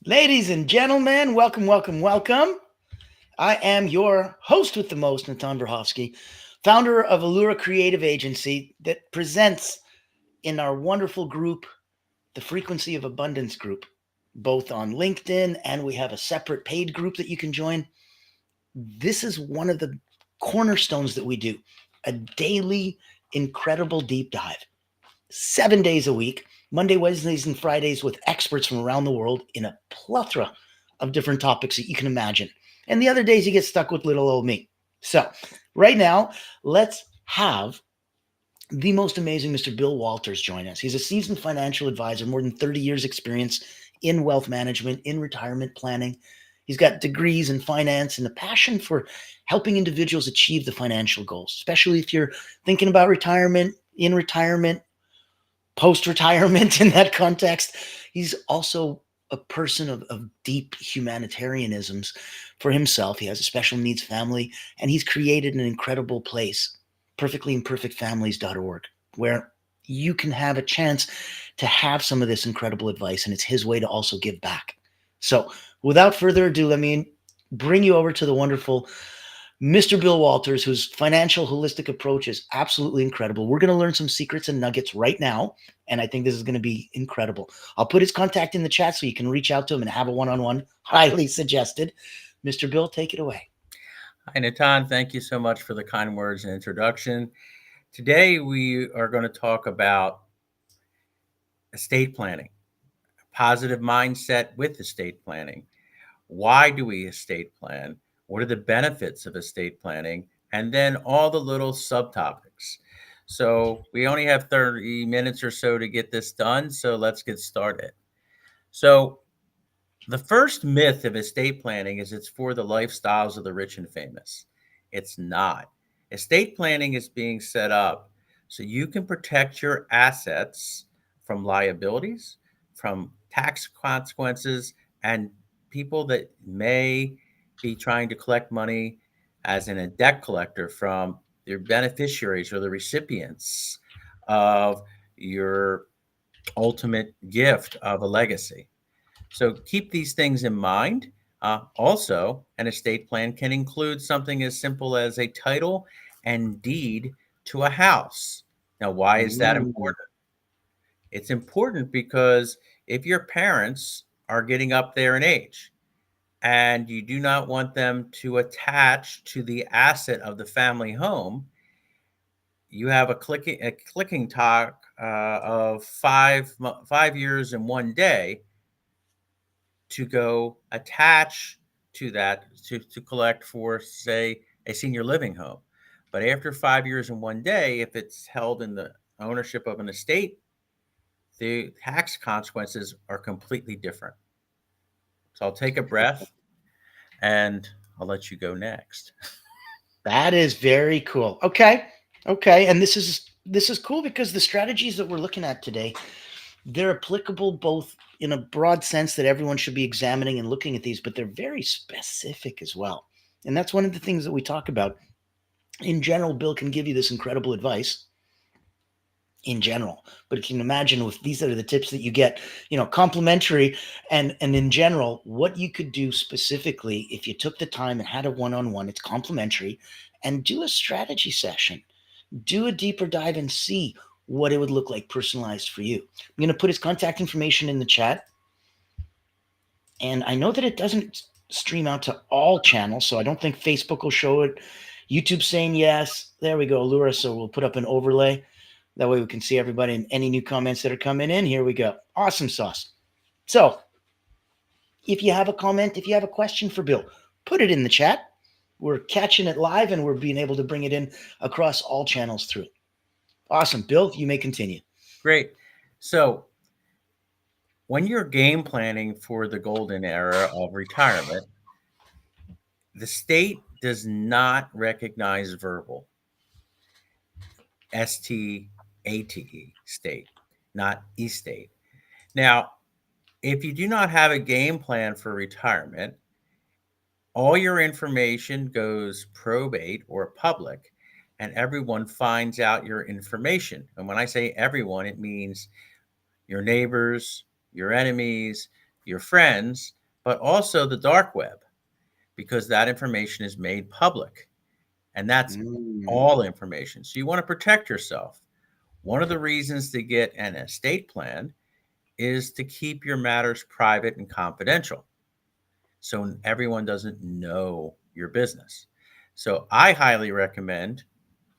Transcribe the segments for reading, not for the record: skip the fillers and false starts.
Ladies and gentlemen, welcome, welcome, welcome. I am your host with the most, Natan Verhovsky, founder of Allura Creative Agency that presents in our wonderful group, the Frequency of Abundance group, both on LinkedIn and we have a separate paid group that you can join. This is one of the cornerstones that we do, a daily, incredible deep dive, 7 days a week, Monday, Wednesdays, and Fridays with experts from around the world in a plethora of different topics that you can imagine. And the other days you get stuck with little old me. So, right now, let's have the most amazing Mr. Bill Walters join us. He's a seasoned financial advisor, more than 30 years experience in wealth management, in retirement planning. He's got degrees in finance and a passion for helping individuals achieve the financial goals, especially if you're thinking about retirement, in retirement, post retirement in that context. He's also a person of deep humanitarianisms for himself. He has a special needs family, and he's created an incredible place, perfectlyimperfectfamilies.org, where you can have a chance to have some of this incredible advice, and it's his way to also give back. So, without further ado, let me bring you over to the wonderful Mr. Bill Walters, whose financial holistic approach is absolutely incredible. We're going to learn some secrets and nuggets right now, and I think this is going to be incredible. I'll put his contact in the chat so you can reach out to him and have a one-on-one. Highly suggested. Mr. Bill, take it away. Hi, Natan. Thank you so much for the kind words and introduction. Today, we are going to talk about estate planning, positive mindset with estate planning. Why do we estate plan? What are the benefits of estate planning? And then all the little subtopics. So, we only have 30 minutes or so to get this done. So, let's get started. So, the first myth of estate planning is it's for the lifestyles of the rich and famous. It's not. Estate planning is being set up so you can protect your assets from liabilities, from tax consequences, and people that may be trying to collect money as in a debt collector from their beneficiaries or the recipients of your ultimate gift of a legacy. So keep these things in mind. Also, an estate plan can include something as simple as a title and deed to a house. Now, why is that Ooh. important? It's important because if your parents are getting up there in age and you do not want them to attach to the asset of the family home, you have a clicking talk of 5 years and 1 day to go attach to that to collect for, say, a senior living home. But after 5 years and 1 day, if it's held in the ownership of an estate, the tax consequences are completely different. So I'll take a breath and I'll let you go next. That is very cool. Okay. Okay. And this is cool because the strategies that we're looking at today, they're applicable both in a broad sense that everyone should be examining and looking at these, but they're very specific as well. And that's one of the things that we talk about. In general, Bill can give you this incredible advice in general, but you can imagine if these are the tips that you get, complimentary and in general, what you could do specifically if you took the time and had a one-on-one, it's complimentary, and do a strategy session, do a deeper dive and see what it would look like personalized for you. I'm going to put his contact information in the chat. And I know that it doesn't stream out to all channels, so I don't think Facebook will show it. YouTube saying yes. There we go, Allura. So we'll put up an overlay. That way we can see everybody and any new comments that are coming in. Here we go. Awesome sauce. So if you have a comment, if you have a question for Bill, put it in the chat. We're catching it live and we're being able to bring it in across all channels through. Awesome. Bill, you may continue. Great. So when you're game planning for the golden era of retirement, the state does not recognize verbal. STATE, state, not estate. Now, if you do not have a game plan for retirement, all your information goes probate or public, and everyone finds out your information. And when I say everyone, it means your neighbors, your enemies, your friends, but also the dark web, because that information is made public. And that's Mm. all information. So you want to protect yourself. One of the reasons to get an estate plan is to keep your matters private and confidential, so everyone doesn't know your business. So I highly recommend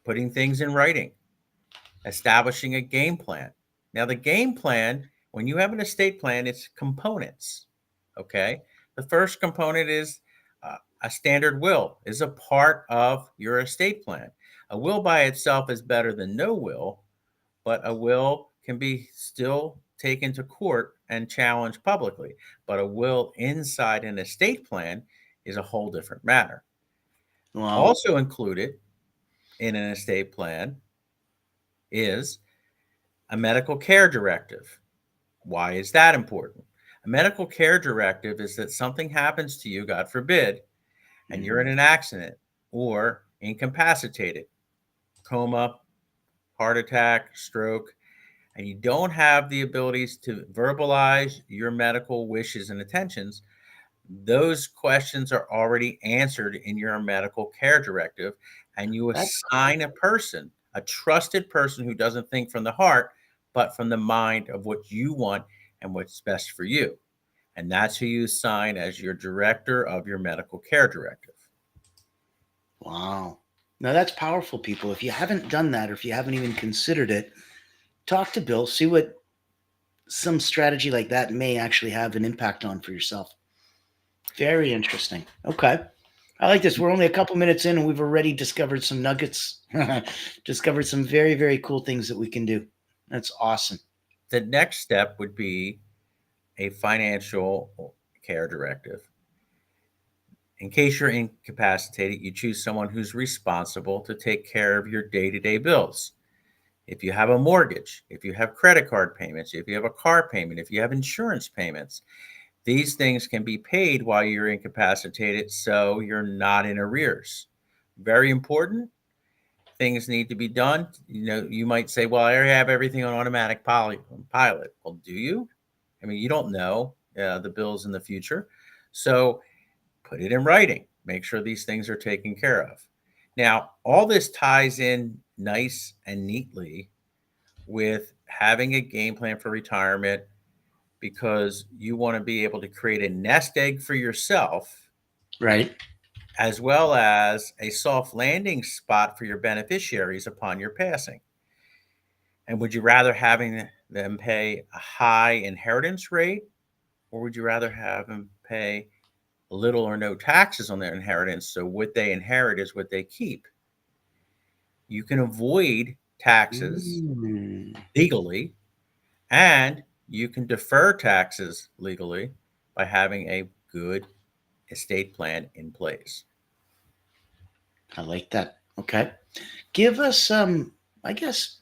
putting things in writing, establishing a game plan. Now, the game plan, when you have an estate plan, it's components. Okay. The first component is a standard will, is a part of your estate plan. A will by itself is better than no will, but a will can be still taken to court and challenged publicly. But a will inside an estate plan is a whole different matter. Wow. Also included in an estate plan is a medical care directive. Why is that important? A medical care directive is that something happens to you, God forbid, and you're in an accident or incapacitated, coma, heart attack, stroke, and you don't have the abilities to verbalize your medical wishes and intentions. Those questions are already answered in your medical care directive, and you That's assign a person, a trusted person who doesn't think from the heart, but from the mind of what you want and what's best for you. And that's who you assign as your director of your medical care directive. wow. Now that's powerful, people. If you haven't done that, or if you haven't even considered it, talk to Bill. See what some strategy like that may actually have an impact on for yourself. Very interesting. Okay. I like this. We're only a couple minutes in and we've already discovered some nuggets, discovered some very, very cool things that we can do. That's awesome. The next step would be a financial care directive. In case you're incapacitated, you choose someone who's responsible to take care of your day to day bills. If you have a mortgage, if you have credit card payments, if you have a car payment, if you have insurance payments, these things can be paid while you're incapacitated so you're not in arrears. Very important. Things need to be done. You might say, well, I already have everything on automatic pilot. Well, do you? I mean, you don't know the bills in the future. So put it in writing. Make sure these things are taken care of. Now, all this ties in nice and neatly with having a game plan for retirement, because you want to be able to create a nest egg for yourself, Right. as well as a soft landing spot for your beneficiaries upon your passing. And would you rather having them pay a high inheritance rate, or would you rather have them pay little or no taxes on their inheritance, so what they inherit is what they keep? You can avoid taxes Mm. legally, and you can defer taxes legally by having a good estate plan in place. I like that. Okay. Give us I guess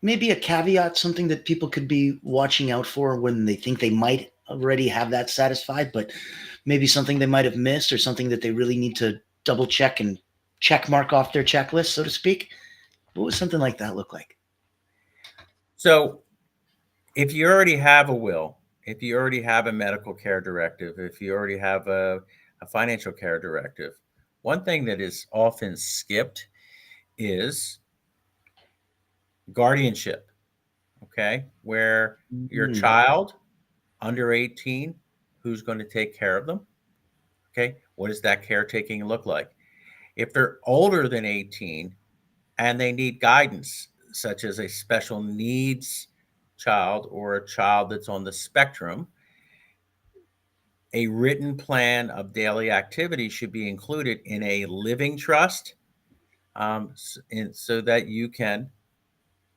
maybe a caveat, something that people could be watching out for when they think they might already have that satisfied, but maybe something they might have missed or something that they really need to double check and check mark off their checklist, so to speak. What would something like that look like? So, if you already have a will, if you already have a medical care directive, if you already have a financial care directive, one thing that is often skipped is guardianship. Okay. Where your Mm. child under 18, who's going to take care of them? Okay. What does that caretaking look like? If they're older than 18 and they need guidance, such as a special needs child or a child that's on the spectrum, a written plan of daily activity should be included in a living trust, so that you can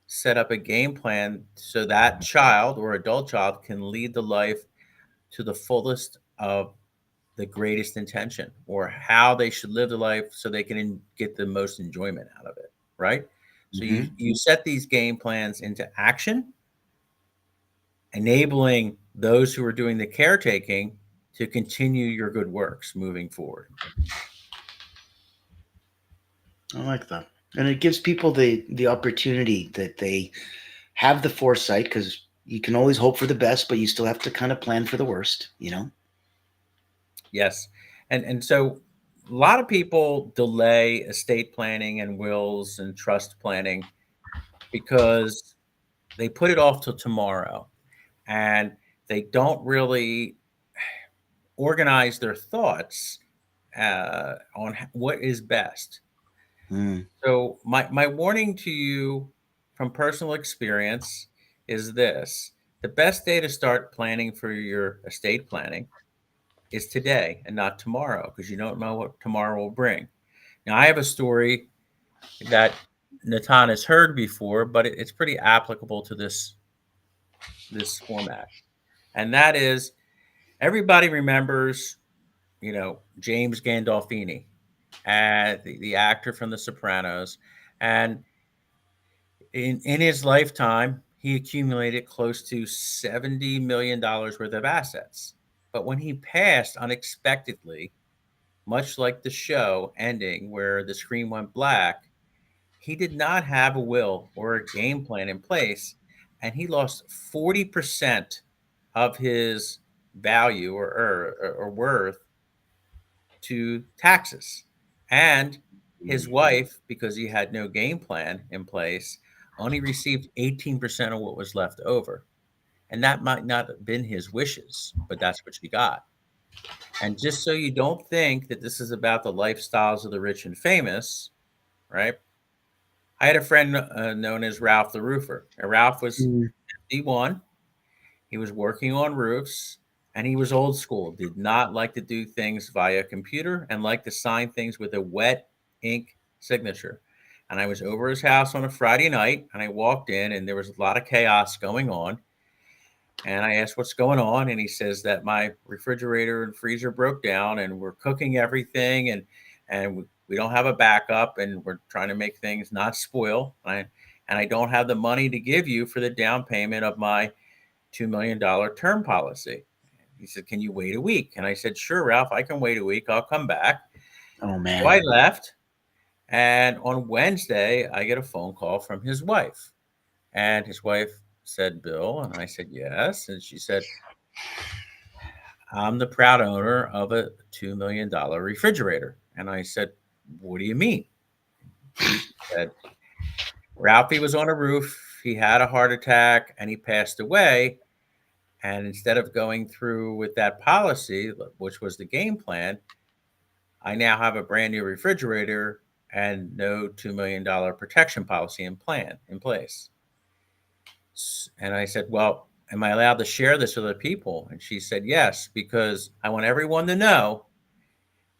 set up a game plan so that child or adult child can lead the life to the fullest of the greatest intention, or how they should live the life so they can get the most enjoyment out of it, right? So you, Mhm. you set these game plans into action, enabling those who are doing the caretaking to continue your good works moving forward. I like that. And it gives people the opportunity that they have the foresight, because You can always hope for the best, but you still have to kind of plan for the worst, Yes. And so a lot of people delay estate planning and wills and trust planning because they put it off till tomorrow, and they don't really organize their thoughts on what is best. Mm. So my warning to you from personal experience is this: the best day to start planning for your estate planning is today and not tomorrow, because you don't know what tomorrow will bring. Now, I have a story that Natan has heard before, but it's pretty applicable to this format, and that is everybody remembers, James Gandolfini, the actor from The Sopranos, and in his lifetime, he accumulated close to $70 million worth of assets. But when he passed unexpectedly, much like the show ending where the screen went black, he did not have a will or a game plan in place, and he lost 40% of his value or worth to taxes. And his wife, because he had no game plan in place, only received 18% of what was left over. And that might not have been his wishes, but that's what she got. And just so you don't think that this is about the lifestyles of the rich and famous, right? I had a friend known as Ralph the Roofer. And Ralph was Mm. 51. He was working on roofs, and he was old school, did not like to do things via computer and liked to sign things with a wet ink signature. And I was over his house on a Friday night, and I walked in, and there was a lot of chaos going on. And I asked what's going on, and he says that my refrigerator and freezer broke down, and we're cooking everything, and we don't have a backup, and we're trying to make things not spoil. And I don't have the money to give you for the down payment of my $2 million term policy. He said, "Can you wait a week?" And I said, "Sure, Ralph, I can wait a week. I'll come back." Oh, So I man. left, and on Wednesday, I get a phone call from his wife. And his wife said, "Bill," and I said, "Yes." And she said, "I'm the proud owner of a $2 million refrigerator." And I said, "What do you mean?" She said, "Ralphie was on a roof. He had a heart attack and he passed away. And instead of going through with that policy, which was the game plan, I now have a brand new refrigerator and no $2 million protection policy in place." And I said, "Well, am I allowed to share this with other people?" And she said, "Yes, because I want everyone to know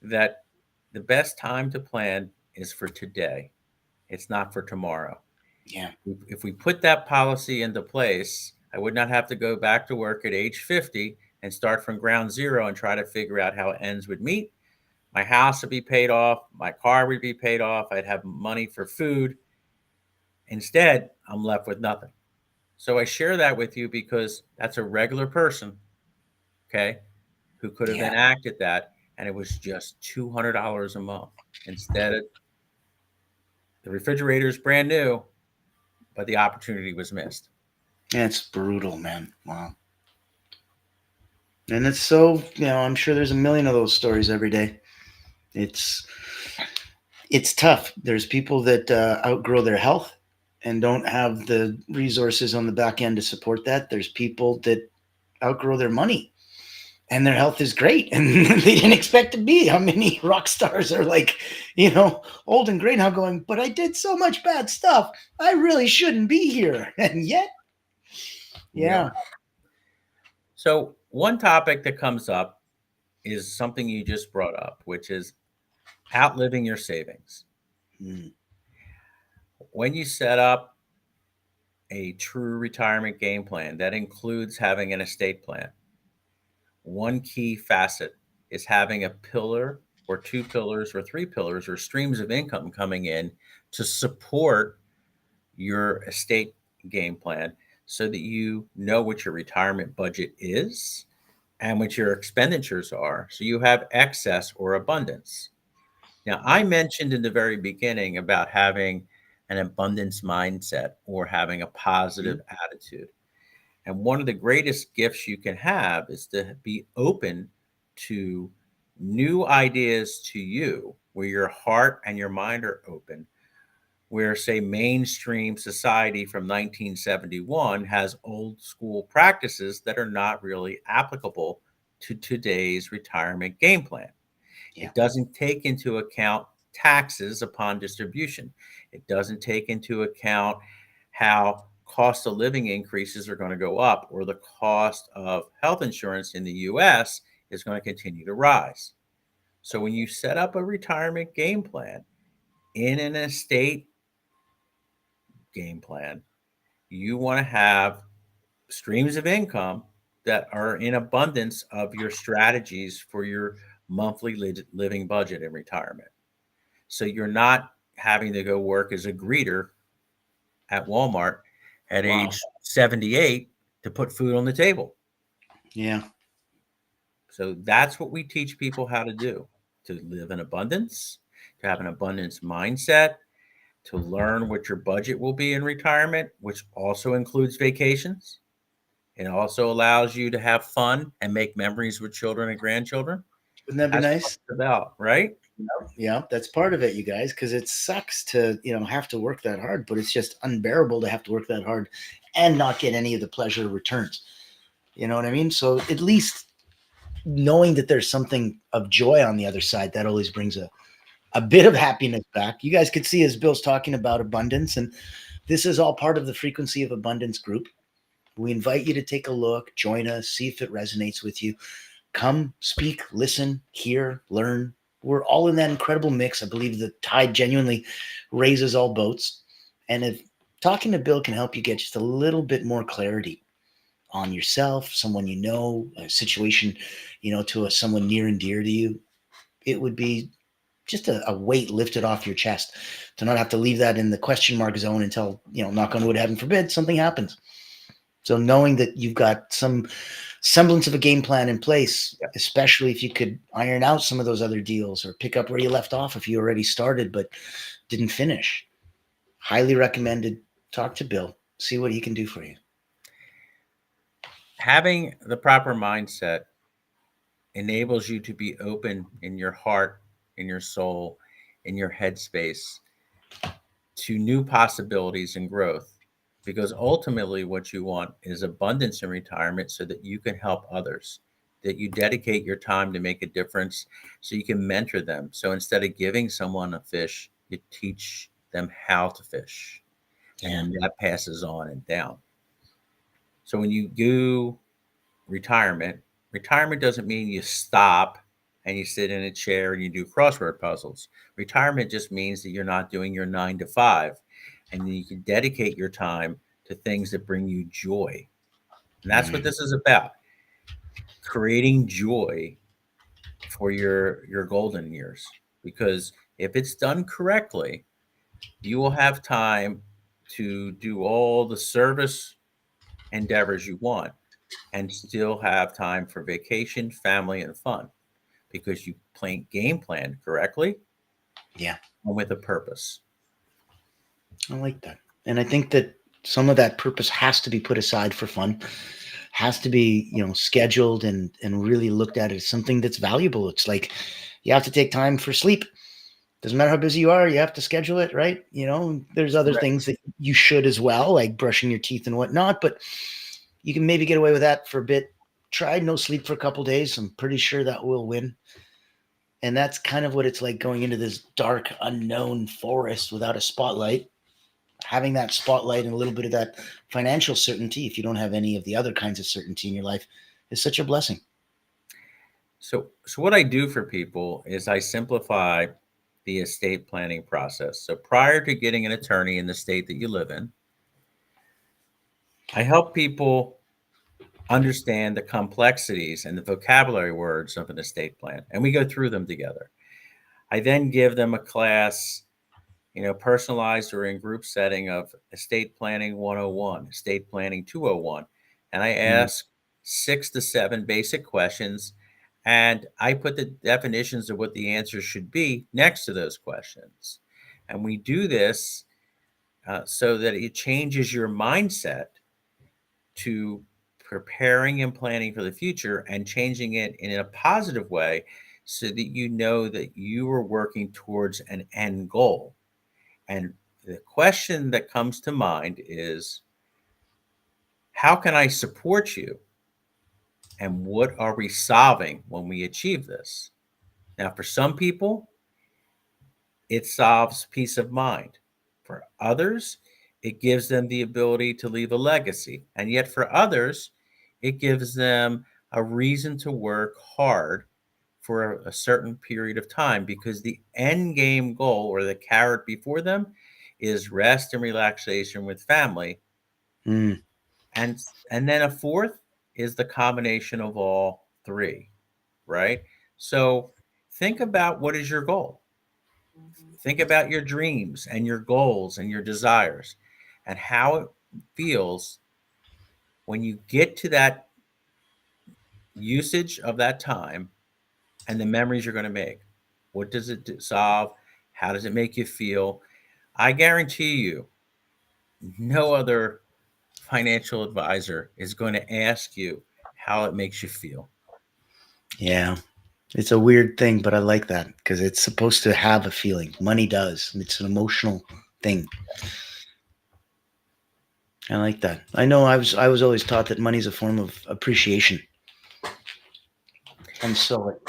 that the best time to plan is for today. It's not for tomorrow. Yeah. If we put that policy into place, I would not have to go back to work at age 50 and start from ground zero and try to figure out how ends would meet. My house would be paid off. My car would be paid off. I'd have money for food. Instead, I'm left with nothing." So I share that with you because that's a regular person, okay, who could have Yeah. enacted that, and it was just $200 a month. Instead of the refrigerator is brand new, but the opportunity was missed. It's brutal, man. Wow. And it's so, I'm sure there's a million of those stories every day. It's tough. There's people that outgrow their health and don't have the resources on the back end to support that. There's people that outgrow their money and their health is great and they didn't expect to be. How many rock stars are like, old and gray now going, but I did so much bad stuff. I really shouldn't be here. And yet, yeah. Yep. So one topic that comes up is something you just brought up, which is outliving your savings. Mm. When you set up a true retirement game plan that includes having an estate plan, one key facet is having a pillar or two pillars or three pillars or streams of income coming in to support your estate game plan so that you know what your retirement budget is and what your expenditures are. So you have excess or abundance. Now, I mentioned in the very beginning about having an abundance mindset or having a positive attitude. And one of the greatest gifts you can have is to be open to new ideas to you, where your heart and your mind are open, where, say, mainstream society from 1971 has old school practices that are not really applicable to today's retirement game plan. Yeah. It doesn't take into account taxes upon distribution. It doesn't take into account how cost of living increases are going to go up, or the cost of health insurance in the US is going to continue to rise. So when you set up a retirement game plan in an estate game plan, you want to have streams of income that are in abundance of your strategies for your monthly living budget in retirement. So you're not having to go work as a greeter at Walmart at Wow. age 78 to put food on the table. Yeah. So that's what we teach people how to do, to live in abundance, to have an abundance mindset, to learn what your budget will be in retirement, which also includes vacations. It also allows you to have fun and make memories with children and grandchildren. Wouldn't that be That's what nice? it's about, right? Yeah, that's part of it, you guys, because it sucks to, have to work that hard, but it's just unbearable to have to work that hard and not get any of the pleasure returns. You know what I mean? So at least knowing that there's something of joy on the other side, that always brings a bit of happiness back. You guys could see as Bill's talking about abundance, and this is all part of the Frequency of Abundance group. We invite you to take a look, join us, see if it resonates with you. Come, speak, listen, hear, learn. We're all in that incredible mix. I believe the tide genuinely raises all boats. And if talking to Bill can help you get just a little bit more clarity on yourself, someone you know, a situation, to someone near and dear to you, it would be just a weight lifted off your chest to not have to leave that in the question mark zone until, knock on wood, heaven forbid, something happens. So knowing that you've got some semblance of a game plan in place, especially if you could iron out some of those other deals or pick up where you left off if you already started but didn't finish. Highly recommended. Talk to Bill. See what he can do for you. Having the proper mindset enables you to be open in your heart, in your soul, in your headspace to new possibilities and growth. Because ultimately, what you want is abundance in retirement so that you can help others, that you dedicate your time to make a difference so you can mentor them. So instead of giving someone a fish, you teach them how to fish, and that passes on and down. So when you do retirement doesn't mean you stop and you sit in a chair and you do crossword puzzles. Retirement just means that you're not doing your 9 to 5, and you can dedicate your time to things that bring you joy. And that's what this is about, creating joy for your golden years. Because if it's done correctly, you will have time to do all the service endeavors you want and still have time for vacation, family, and fun, because you game plan correctly. Yeah. And with a purpose. I like that. And I think that some of that purpose has to be put aside for fun, has to be, scheduled and really looked at as something that's valuable. It's like you have to take time for sleep. Doesn't matter how busy you are, you have to schedule it, right? There's other things that you should as well, like brushing your teeth and whatnot, but you can maybe get away with that for a bit. Try no sleep for a couple days. I'm pretty sure that will win. And that's kind of what it's like going into this dark, unknown forest without a spotlight. Having that spotlight and a little bit of that financial certainty, if you don't have any of the other kinds of certainty in your life, is such a blessing. So what I do for people is I simplify the estate planning process. So prior to getting an attorney in the state that you live in, I help people understand the complexities and the vocabulary words of an estate plan, and we go through them together. I then give them a class, personalized or in group setting, of estate planning 101, estate planning 201. And I ask 6 to 7 basic questions, and I put the definitions of what the answers should be next to those questions. And we do this so that it changes your mindset to preparing and planning for the future and changing it in a positive way so that you know that you are working towards an end goal. And the question that comes to mind is, how can I support you? And what are we solving when we achieve this? Now, for some people, it solves peace of mind. For others, it gives them the ability to leave a legacy. And yet, for others, it gives them a reason to work hard for a certain period of time because the end game goal or the carrot before them is rest and relaxation with family. Mm. And then a fourth is the combination of all three, right? So think about what is your goal. Think about your dreams and your goals and your desires and how it feels when you get to that usage of that time and the memories you're going to make. What does it solve? How does it make you feel? I guarantee you, no other financial advisor is going to ask you how it makes you feel. Yeah. It's a weird thing, but I like that because it's supposed to have a feeling. Money does. It's an emotional thing. I like that. I know I was always taught that money's a form of appreciation. And so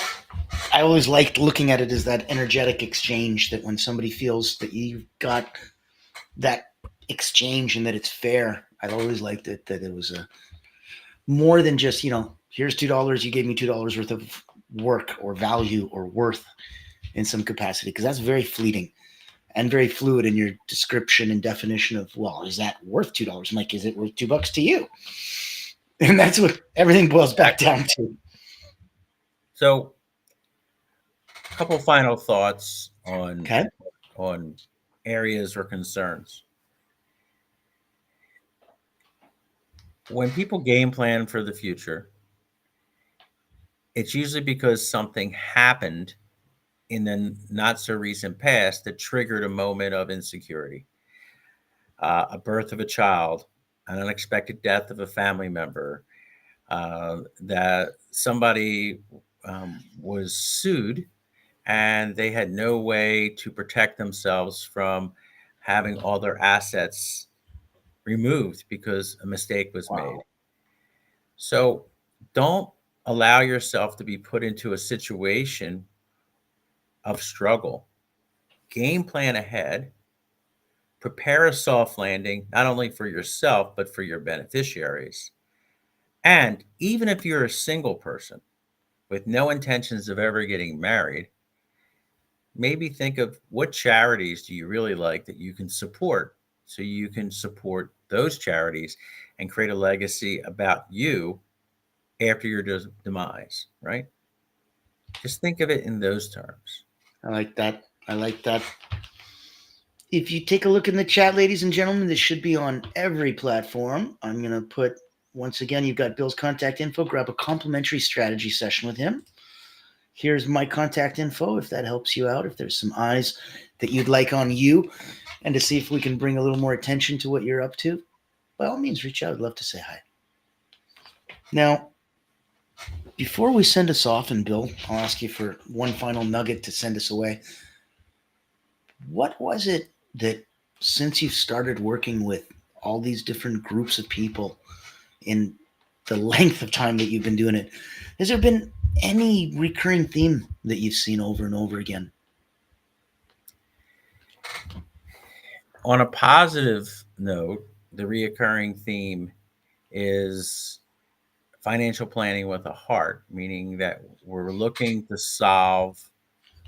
I always liked looking at it as that energetic exchange that when somebody feels that you've got that exchange and that it's fair, I've always liked it that it was a more than just, here's $2, you gave me $2 worth of work or value or worth in some capacity, because that's very fleeting and very fluid in your description and definition of, well, is that worth $2? I'm like, is it worth $2 to you? And that's what everything boils back down to. So, a couple final thoughts on Okay. areas or concerns. When people game plan for the future, it's usually because something happened in the not so recent past that triggered a moment of insecurity. A birth of a child, an unexpected death of a family member, that somebody was sued and they had no way to protect themselves from having all their assets removed because a mistake was made. So don't allow yourself to be put into a situation of struggle. Game plan ahead. Prepare a soft landing, not only for yourself, but for your beneficiaries. And even if you're a single person with no intentions of ever getting married, maybe think of what charities do you really like that you can support so you can support those charities and create a legacy about you after your demise, right? Just think of it in those terms. I like that. I like that. If you take a look in the chat, ladies and gentlemen, this should be on every platform. I'm going to put, once again, you've got Bill's contact info. Grab a complimentary strategy session with him. Here's my contact info if that helps you out, if there's some eyes that you'd like on you, and to see if we can bring a little more attention to what you're up to. By all means, reach out. I'd love to say hi. Now, before we send us off, and Bill, I'll ask you for one final nugget to send us away. What was it that, since you've started working with all these different groups of people in the length of time that you've been doing it, has there been any recurring theme that you've seen over and over again? On a positive note, the reoccurring theme is financial planning with a heart, meaning that we're looking to solve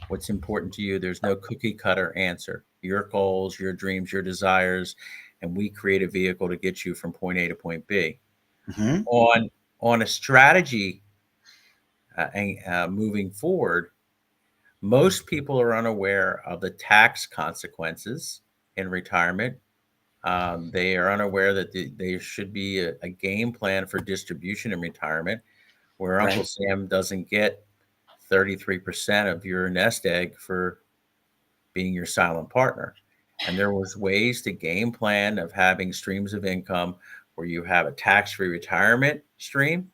what's important to you. There's no cookie cutter answer. Your goals, your dreams, your desires, and we create a vehicle to get you from point A to point B. Mm-hmm. On a strategy moving forward, most people are unaware of the tax consequences in retirement. They are unaware that there should be a game plan for distribution in retirement, where Right. Uncle Sam doesn't get 33% of your nest egg for being your silent partner. And there was ways to game plan of having streams of income where you have a tax-free retirement stream.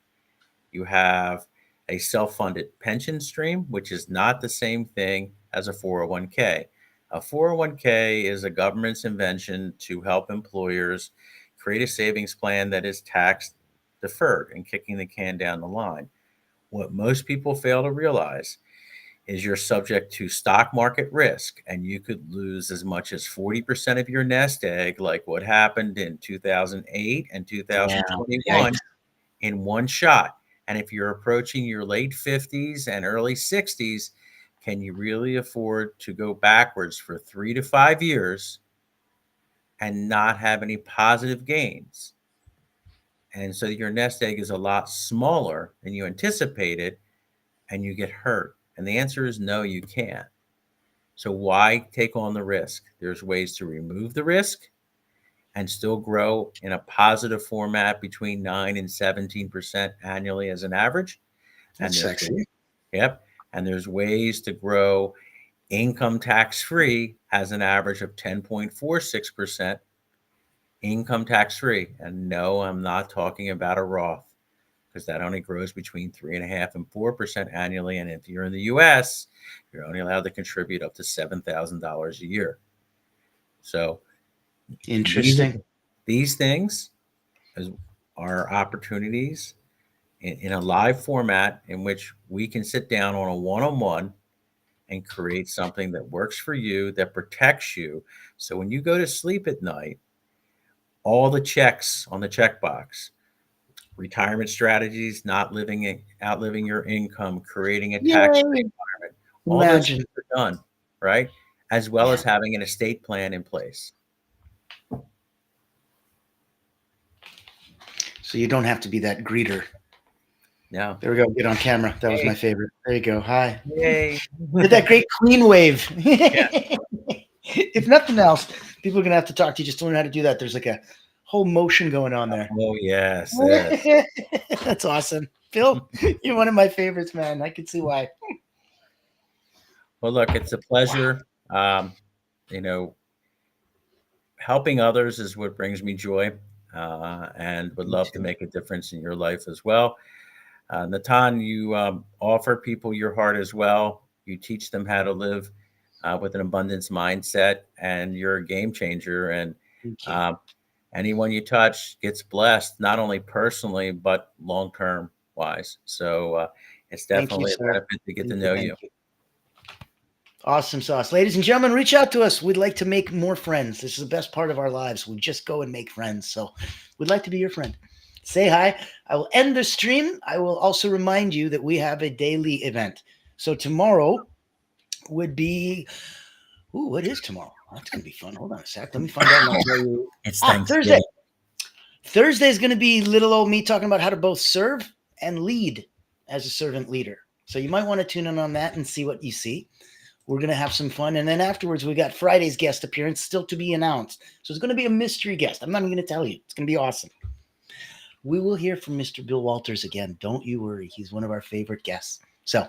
You have a self-funded pension stream, which is not the same thing as a 401k. A 401k is a government's invention to help employers create a savings plan that is tax deferred and kicking the can down the line. What most people fail to realize is you're subject to stock market risk, and you could lose as much as 40% of your nest egg, like what happened in 2008 and 2021 in one shot. And if you're approaching your late 50s and early 60s, can you really afford to go backwards for 3 to 5 years and not have any positive gains? And so your nest egg is a lot smaller than you anticipated, and you get hurt. And the answer is no, you can't. So why take on the risk? There's ways to remove the risk and still grow in a positive format between 9 and 17% annually as an average. That's sexy. Yep. And there's ways to grow income tax-free as an average of 10.46% income tax-free. And no, I'm not talking about a Roth, because that only grows between 3.5% and 4% annually. And if you're in the US, you're only allowed to contribute up to $7,000 a year. So interesting. These things are opportunities in a live format in which we can sit down on a one-on-one and create something that works for you, that protects you. So when you go to sleep at night, all the checks on the checkbox, retirement strategies, outliving your income, creating a tax-free environment, all those things are done, right? As well as having an estate plan in place. So you don't have to be that greeter. No. There we go. Get on camera. That was my favorite. There you go. Hi. Yay. Get that great clean wave. Yeah. If nothing else, people are going to have to talk to you just to learn how to do that. There's like a whole motion going on there. Oh, yes. That's awesome. Phil, you're one of my favorites, man. I can see why. Well, look, it's a pleasure. Helping others is what brings me joy, and would love to make a difference in your life as well. Natan, you offer people your heart as well. You teach them how to live with an abundance mindset, and you're a game changer. And anyone you touch gets blessed, not only personally, but long-term wise. So it's definitely a benefit to get to know you. Awesome sauce. Ladies and gentlemen, reach out to us. We'd like to make more friends. This is the best part of our lives. We just go and make friends. So we'd like to be your friend. Say hi. I will end the stream. I will also remind you that we have a daily event. So tomorrow would be, what is tomorrow? That's going to be fun. Hold on a sec. Let me find out. It's Thursday. Thursday is going to be little old me talking about how to both serve and lead as a servant leader. So you might want to tune in on that and see what you see. We're going to have some fun. And then afterwards, we got Friday's guest appearance still to be announced. So it's going to be a mystery guest. I'm not even going to tell you. It's going to be awesome. We will hear from Mr. Bill Walters again. Don't you worry. He's one of our favorite guests. So